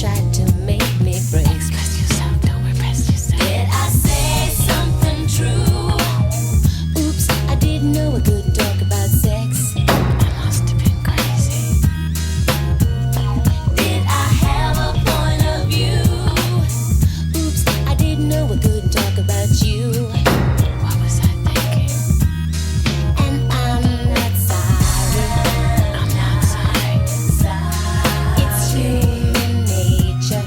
tried to make me break. Express yourself, don't repress yourself. Did I say something true? Oops, I didn't know I could talk about sex. I must have been crazy. Did I have a point of view? Oops, I didn't know I could talk about you. What was I thinking? And I'm not sorry. I'm not sorry. It's human nature.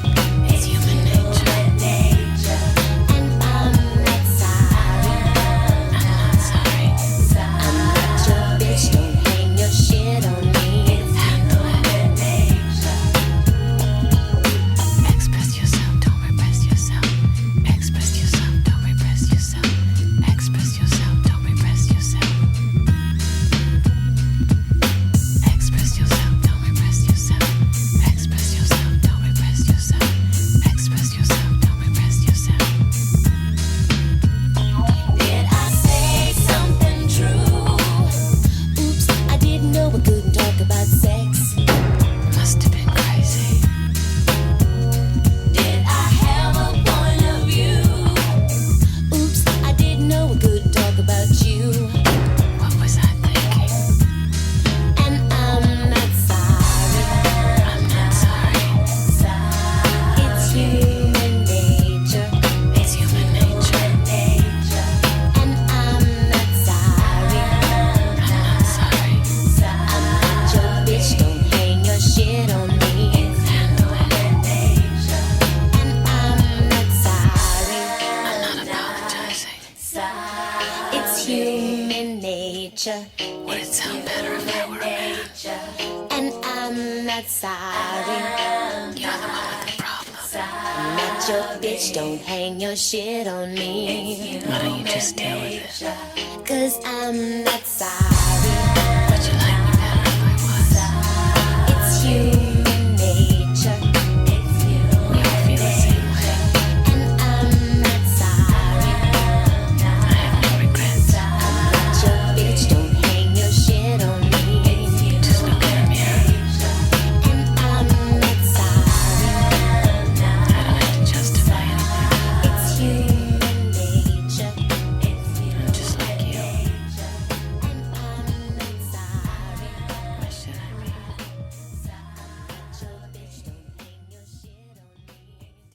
It's human nature. And I'm not sorry. I'm not sorry. I'm not your bitch. Don't hang your shit on me. Handle it. Express yourself, don't repress yourself. Express yourself, don't repress yourself. Express yourself, don't repress yourself. Express yourself, don't repress yourself. Express yourself, don't repress yourself. Express yourself, don't repress yourself. Did I say something true? Oops, I didn't know I couldn't talk about sex. Must have been crazy. Did I have a point of view? Oops, I didn't know I could talk about you. What was I thinking? And I'm not sorry. I'm not sorry. It's human nature. It's human nature. And I'm not sorry. I'm not sorry. I'm not your bitch. Don't hang your shit on me. Handle it. And I'm not sorry. I'm not apologizing. It's human nature. Would it sound better if I were a man? And I'm not sorry. You're the one with the problem. I'm not your bitch. Don't hang your shit on me. Why don't you just deal with it? 'Cause I'm not sorry.